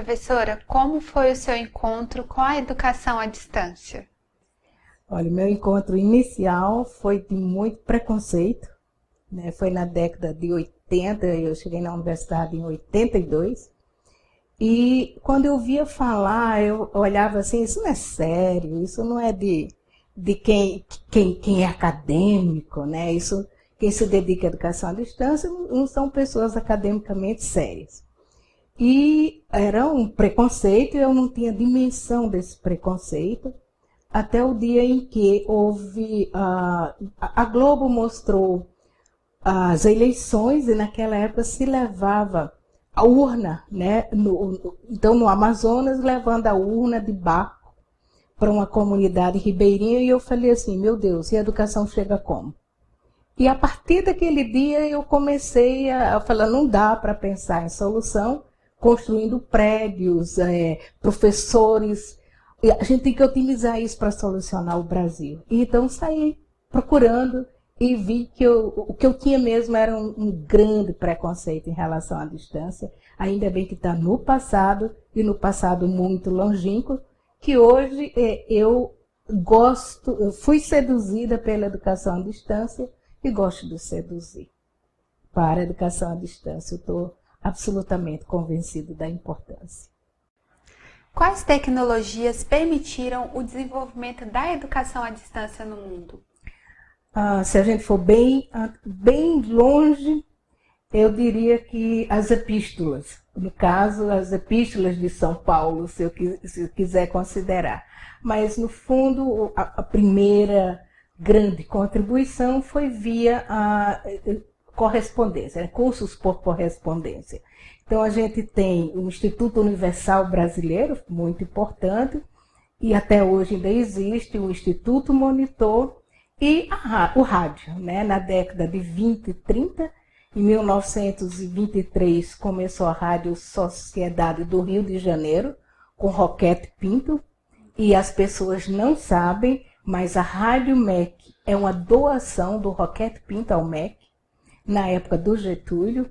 Professora, como foi o seu encontro com a educação à distância? Olha, meu encontro inicial foi de muito preconceito, né? Foi na década de 80, eu cheguei na universidade em 82, e quando eu via falar, eu olhava assim, isso não é sério, isso não é de quem é acadêmico, né? Isso, quem se dedica à educação à distância não são pessoas academicamente sérias. E era um preconceito, e eu não tinha dimensão desse preconceito, até o dia em que houve, a Globo mostrou as eleições, e naquela época se levava a urna, né? Então no Amazonas, levando a urna de barco para uma comunidade ribeirinha, e eu falei assim, meu Deus, e a educação chega como? E a partir daquele dia eu comecei a falar, não dá para pensar em solução construindo prédios, professores. A gente tem que otimizar isso para solucionar o Brasil. E então saí procurando e vi que o que eu tinha mesmo era um grande preconceito em relação à distância. Ainda bem que está no passado, e no passado muito longínquo, que hoje eu fui seduzida pela educação à distância e gosto de seduzir para a educação à distância. Eu estou absolutamente convencido da importância. Quais tecnologias permitiram o desenvolvimento da educação à distância no mundo? Se a gente for bem longe, eu diria que as epístolas. No caso, as epístolas de São Paulo, se eu quiser considerar. Mas, no fundo, a primeira grande contribuição foi via a correspondência, cursos por correspondência. Então, a gente tem o Instituto Universal Brasileiro, muito importante, e até hoje ainda existe o Instituto Monitor e o rádio, né? Na década de 20 e 30, em 1923, começou a Rádio Sociedade do Rio de Janeiro, com Roquete Pinto, e as pessoas não sabem, mas a Rádio MEC é uma doação do Roquete Pinto ao MEC, na época do Getúlio,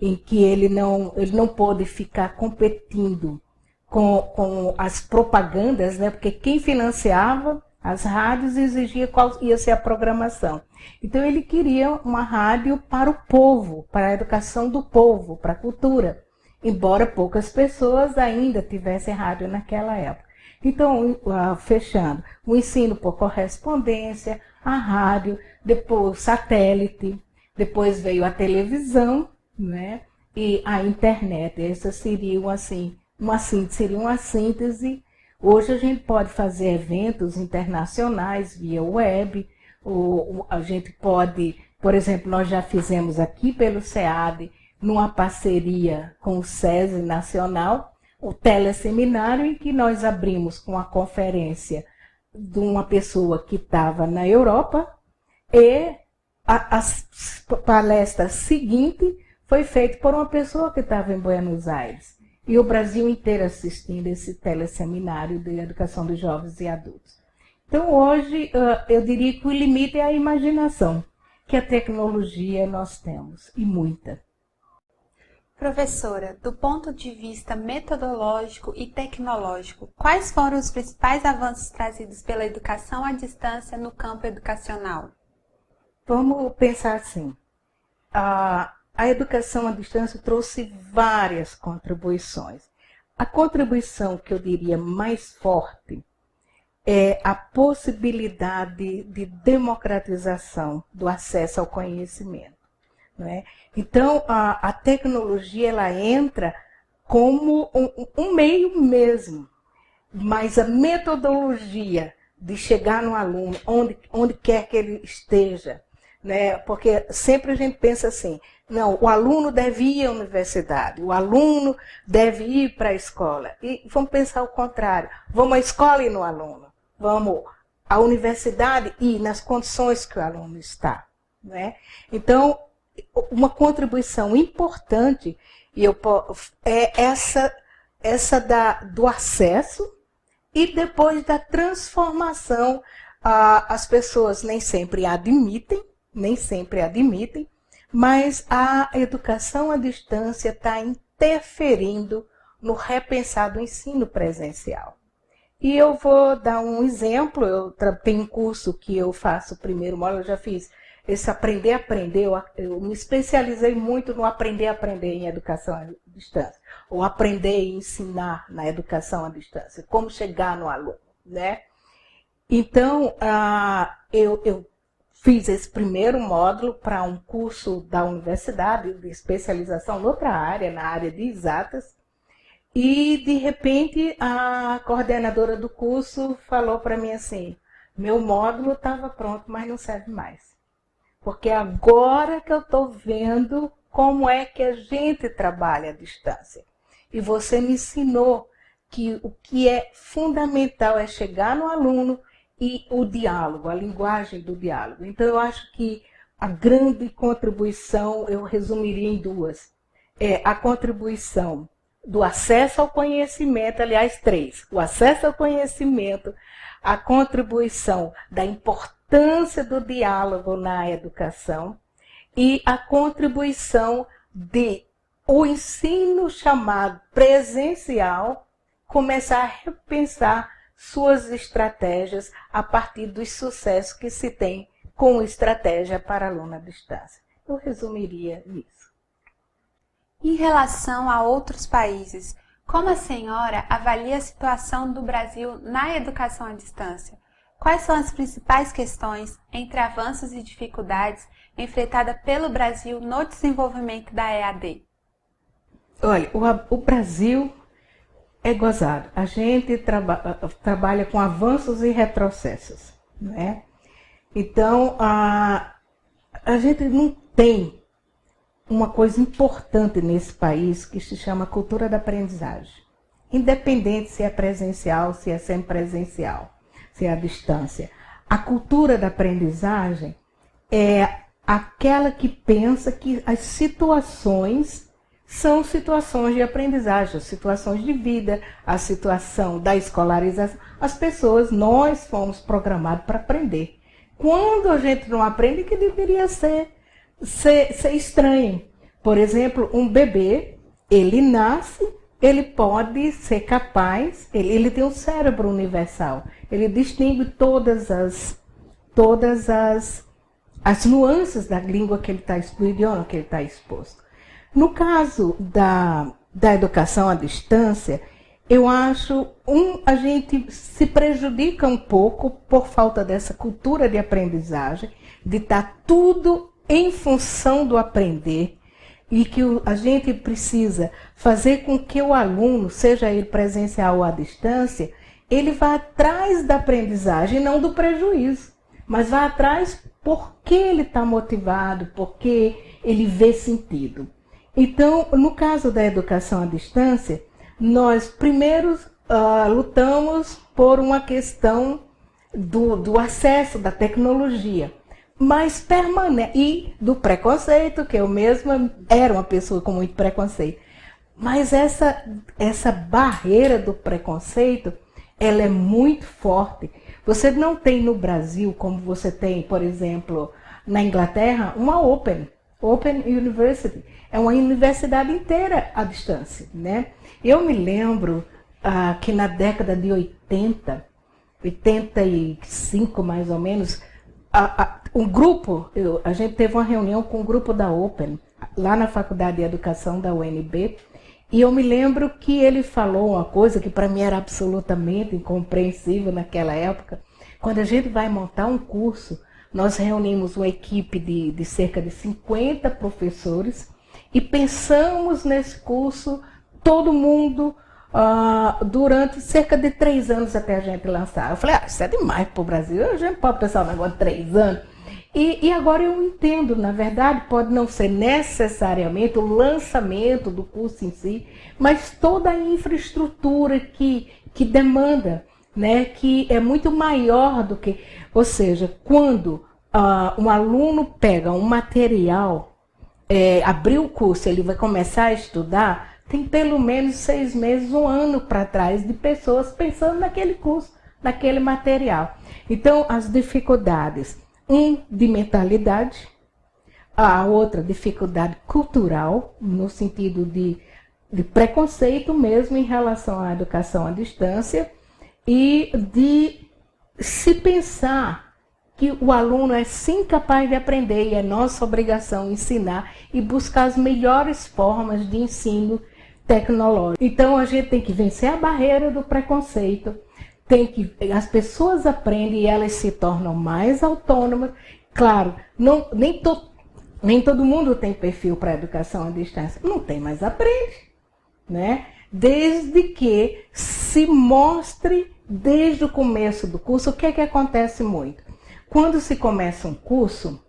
em que ele não pôde ficar competindo com as propagandas, né? Porque quem financiava as rádios exigia qual ia ser a programação. Então ele queria uma rádio para o povo, para a educação do povo, para a cultura, embora poucas pessoas ainda tivessem rádio naquela época. Então, fechando, o ensino por correspondência, a rádio, depois o satélite, depois veio a televisão, né? E a internet. Essas seriam assim, seria uma síntese. Hoje a gente pode fazer eventos internacionais via web, ou a gente pode, por exemplo, nós já fizemos aqui pelo SEAD, numa parceria com o SESI Nacional, o teleseminário, em que nós abrimos com a conferência de uma pessoa que estava na Europa, e a palestra seguinte foi feita por uma pessoa que estava em Buenos Aires. E o Brasil inteiro assistindo esse teleseminário de educação de jovens e adultos. Então, hoje, eu diria que o limite é a imaginação, que a tecnologia nós temos, e muita. Professora, do ponto de vista metodológico e tecnológico, quais foram os principais avanços trazidos pela educação à distância no campo educacional? Vamos pensar assim, a educação à distância trouxe várias contribuições. A contribuição que eu diria mais forte é a possibilidade de democratização do acesso ao conhecimento, não é? Então, a tecnologia ela entra como um meio mesmo, mas a metodologia de chegar no aluno, onde quer que ele esteja, né? Porque sempre a gente pensa assim, não, o aluno deve ir à universidade, o aluno deve ir para a escola. E vamos pensar o contrário, vamos à escola e no aluno, vamos à universidade e nas condições que o aluno está, né? Então, uma contribuição importante é essa do acesso e depois da transformação. As pessoas nem sempre admitem, mas a educação à distância está interferindo no repensar do ensino presencial. E eu vou dar um exemplo, tenho um curso que eu faço o primeiro módulo, eu já fiz esse aprender a aprender, eu me especializei muito no aprender a aprender em educação à distância, ou aprender e ensinar na educação à distância, como chegar no aluno, né? Então, eu fiz esse primeiro módulo para um curso da universidade de especialização noutra área, na área de exatas, e de repente a coordenadora do curso falou para mim assim, meu módulo estava pronto, mas não serve mais. Porque agora que eu estou vendo como é que a gente trabalha à distância. E você me ensinou que o que é fundamental é chegar no aluno e o diálogo, a linguagem do diálogo. Então, eu acho que a grande contribuição, eu resumiria em duas. É a contribuição do acesso ao conhecimento, aliás, três. O acesso ao conhecimento, a contribuição da importância do diálogo na educação e a contribuição de o ensino chamado presencial começar a repensar suas estratégias a partir dos sucessos que se tem com estratégia para aluno à distância. Eu resumiria isso. Em relação a outros países, como a senhora avalia a situação do Brasil na educação à distância? Quais são as principais questões entre avanços e dificuldades enfrentadas pelo Brasil no desenvolvimento da EAD? Olha, o Brasil é gozado. A gente trabalha com avanços e retrocessos, né? Então, a gente não tem uma coisa importante nesse país que se chama cultura da aprendizagem. Independente se é presencial, se é semipresencial, se é à distância. A cultura da aprendizagem é aquela que pensa que as situações são situações de aprendizagem, situações de vida, a situação da escolarização. As pessoas, nós fomos programados para aprender. Quando a gente não aprende, que deveria ser estranho. Por exemplo, um bebê, ele nasce, ele pode ser capaz, ele tem um cérebro universal, ele distingue todas as nuances da língua que ele está exposto, do idioma que ele está exposto. No caso da educação à distância, eu acho, a gente se prejudica um pouco por falta dessa cultura de aprendizagem, de estar tudo em função do aprender, e que a gente precisa fazer com que o aluno, seja ele presencial ou à distância, ele vá atrás da aprendizagem, não do prejuízo, mas vá atrás porque ele está motivado, porque ele vê sentido. Então, no caso da educação à distância, nós primeiro lutamos por uma questão do acesso da tecnologia, mas e do preconceito, que eu mesma era uma pessoa com muito preconceito. Mas essa barreira do preconceito, ela é muito forte. Você não tem no Brasil, como você tem, por exemplo, na Inglaterra, uma Open University. É uma universidade inteira à distância, né? Eu me lembro que na década de 85 mais ou menos, a gente teve uma reunião com um grupo da Open, lá na Faculdade de Educação da UNB, e eu me lembro que ele falou uma coisa que para mim era absolutamente incompreensível naquela época. Quando a gente vai montar um curso, nós reunimos uma equipe de cerca de 50 professores e pensamos nesse curso, todo mundo, durante cerca de 3 anos até a gente lançar. Eu falei, isso é demais para o Brasil, a gente pode pensar um negócio de 3 anos. E agora eu entendo, na verdade, pode não ser necessariamente o lançamento do curso em si, mas toda a infraestrutura que demanda, né, que é muito maior do que... Ou seja, quando um aluno pega um material, abrir o curso, ele vai começar a estudar, tem pelo menos 6 meses, 1 ano para trás de pessoas pensando naquele curso, naquele material. Então, as dificuldades, de mentalidade, a outra dificuldade cultural, no sentido de preconceito mesmo em relação à educação à distância e de se pensar que o aluno é sim capaz de aprender e é nossa obrigação ensinar e buscar as melhores formas de ensino tecnológico. Então a gente tem que vencer a barreira do preconceito, as pessoas aprendem e elas se tornam mais autônomas. Claro, nem todo mundo tem perfil para educação à distância, não tem, mas aprende, né? Desde que se mostre desde o começo do curso. O que é que acontece muito? Quando se começa um curso,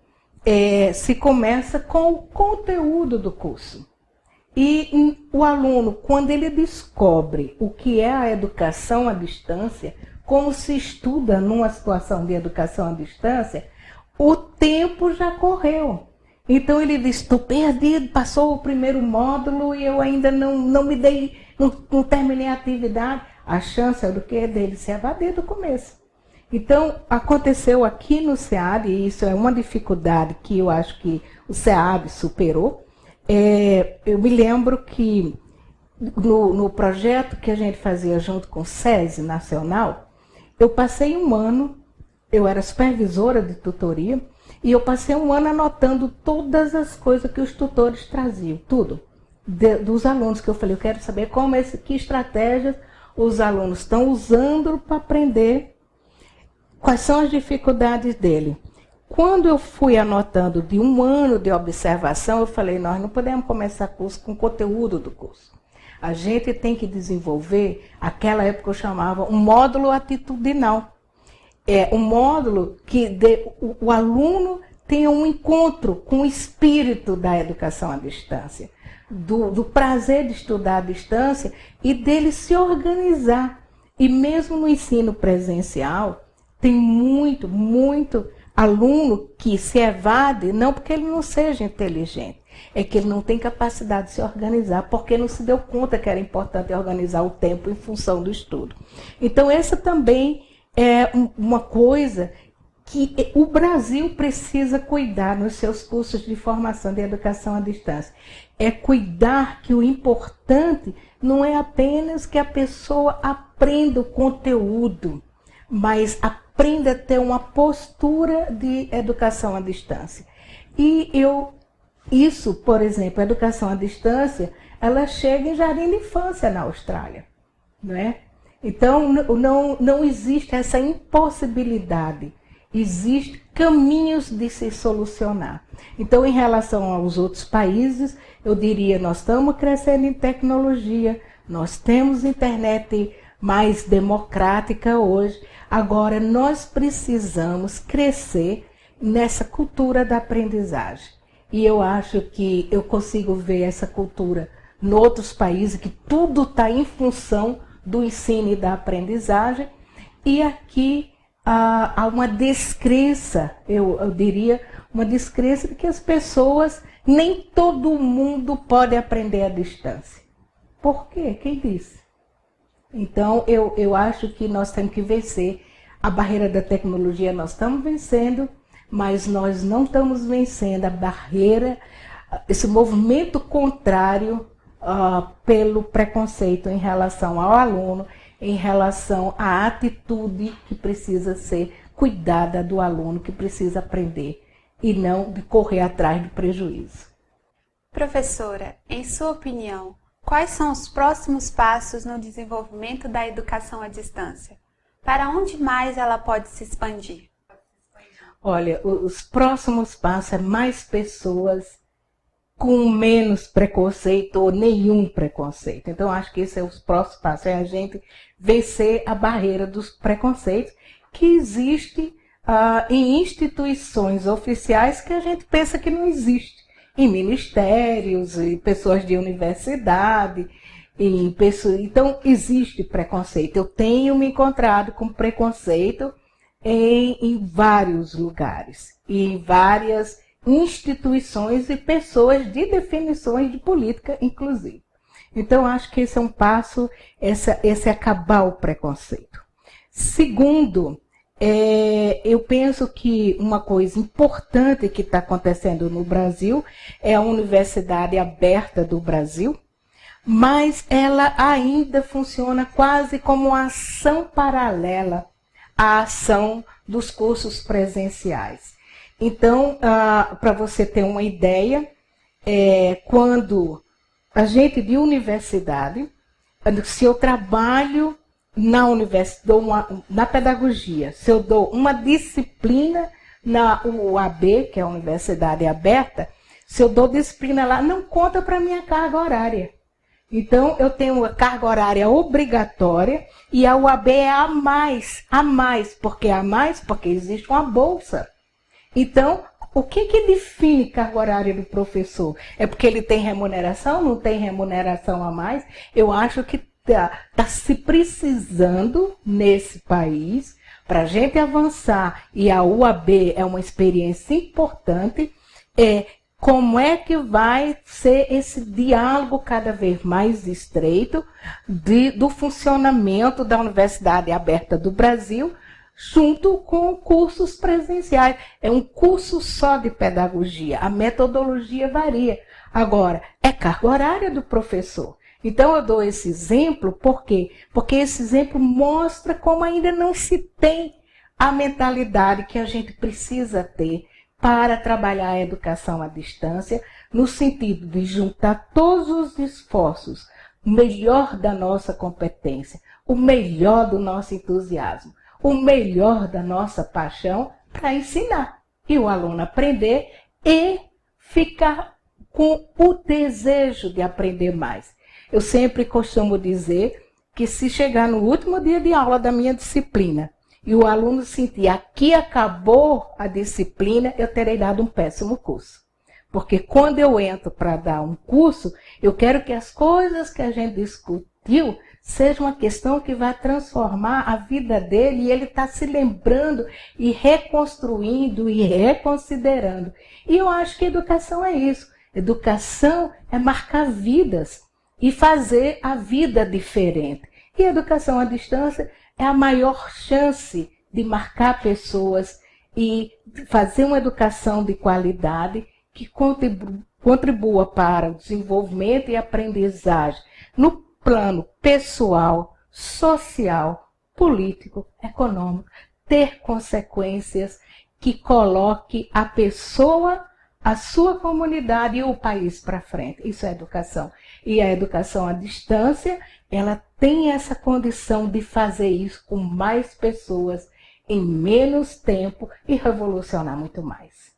se começa com o conteúdo do curso. E o aluno, quando ele descobre o que é a educação à distância, como se estuda numa situação de educação à distância, o tempo já correu. Então ele diz, estou perdido, passou o primeiro módulo e eu ainda não terminei a atividade. A chance é do que? Dele se evadir do começo. Então, aconteceu aqui no SEAD, e isso é uma dificuldade que eu acho que o SEAD superou. Eu me lembro que no projeto que a gente fazia junto com o SESI Nacional, eu passei um ano, eu era supervisora de tutoria, e eu passei um ano anotando todas as coisas que os tutores traziam, tudo, dos alunos, que eu falei, eu quero saber que estratégias os alunos estão usando para aprender, quais são as dificuldades dele. Quando eu fui anotando de um ano de observação, eu falei, nós não podemos começar curso com o conteúdo do curso. A gente tem que desenvolver, aquela época eu chamava, um módulo atitudinal. Um módulo que o aluno tenha um encontro com o espírito da educação à distância, do prazer de estudar à distância e dele se organizar. E mesmo no ensino presencial, tem muito aluno que se evade, não porque ele não seja inteligente, é que ele não tem capacidade de se organizar, porque não se deu conta que era importante organizar o tempo em função do estudo. Então, essa também é uma coisa que o Brasil precisa cuidar nos seus cursos de formação de educação à distância. É cuidar que o importante não é apenas que a pessoa aprenda o conteúdo, mas aprenda a ter uma postura de educação à distância. E isso, por exemplo, a educação à distância, ela chega em jardim de infância na Austrália, não é? Então, não existe essa impossibilidade. Existem caminhos de se solucionar. Então, em relação aos outros países, eu diria, nós estamos crescendo em tecnologia, nós temos internet mais democrática hoje. Agora, nós precisamos crescer nessa cultura da aprendizagem. E eu acho que eu consigo ver essa cultura em outros países, que tudo está em função do ensino e da aprendizagem. E aqui há uma descrença, eu diria, uma descrença de que as pessoas, nem todo mundo pode aprender à distância. Por quê? Quem disse? Então, eu acho que nós temos que vencer a barreira da tecnologia. Nós estamos vencendo, mas nós não estamos vencendo a barreira, esse movimento contrário pelo preconceito em relação ao aluno, em relação à atitude que precisa ser cuidada do aluno, que precisa aprender, e não de correr atrás do prejuízo. Professora, em sua opinião, quais são os próximos passos no desenvolvimento da educação à distância? Para onde mais ela pode se expandir? Olha, os próximos passos é mais pessoas com menos preconceito ou nenhum preconceito. Então, acho que esse é os próximos passos, é a gente vencer a barreira dos preconceitos que existe em instituições oficiais que a gente pensa que não existe. Em ministérios, em pessoas de universidade, então existe preconceito. Eu tenho me encontrado com preconceito em vários lugares, e em várias instituições e pessoas de definições de política, inclusive. Então, acho que esse é um passo, esse é acabar o preconceito. Segundo, eu penso que uma coisa importante que está acontecendo no Brasil é a Universidade Aberta do Brasil, mas ela ainda funciona quase como uma ação paralela à ação dos cursos presenciais. Então, para você ter uma ideia, quando a gente de universidade, se eu trabalho na universidade, na pedagogia, se eu dou uma disciplina na UAB, que é a Universidade Aberta, se eu dou disciplina lá, não conta para a minha carga horária. Então, eu tenho uma carga horária obrigatória e a UAB é a mais. Por que a mais? Porque existe uma bolsa. Então, o que define carga horária do professor? É porque ele tem remuneração? Não tem remuneração a mais? Eu acho que está se precisando nesse país, para a gente avançar, e a UAB é uma experiência importante, como é que vai ser esse diálogo cada vez mais estreito do funcionamento da Universidade Aberta do Brasil, junto com cursos presenciais. É um curso só de pedagogia, a metodologia varia. Agora, é carga horária do professor. Então, eu dou esse exemplo, por quê? Porque esse exemplo mostra como ainda não se tem a mentalidade que a gente precisa ter para trabalhar a educação à distância, no sentido de juntar todos os esforços, o melhor da nossa competência, o melhor do nosso entusiasmo, o melhor da nossa paixão para ensinar. E o aluno aprender e ficar com o desejo de aprender mais. Eu sempre costumo dizer que se chegar no último dia de aula da minha disciplina e o aluno sentir aqui acabou a disciplina, eu terei dado um péssimo curso. Porque quando eu entro para dar um curso, eu quero que as coisas que a gente discutiu sejam uma questão que vai transformar a vida dele e ele está se lembrando e reconstruindo e reconsiderando. E eu acho que educação é isso. Educação é marcar vidas e fazer a vida diferente. E a educação à distância é a maior chance de marcar pessoas e fazer uma educação de qualidade que contribua para o desenvolvimento e aprendizagem no plano pessoal, social, político, econômico, ter consequências que coloque a pessoa, a sua comunidade e o país para frente. Isso é educação. E a educação à distância, ela tem essa condição de fazer isso com mais pessoas, em menos tempo e revolucionar muito mais.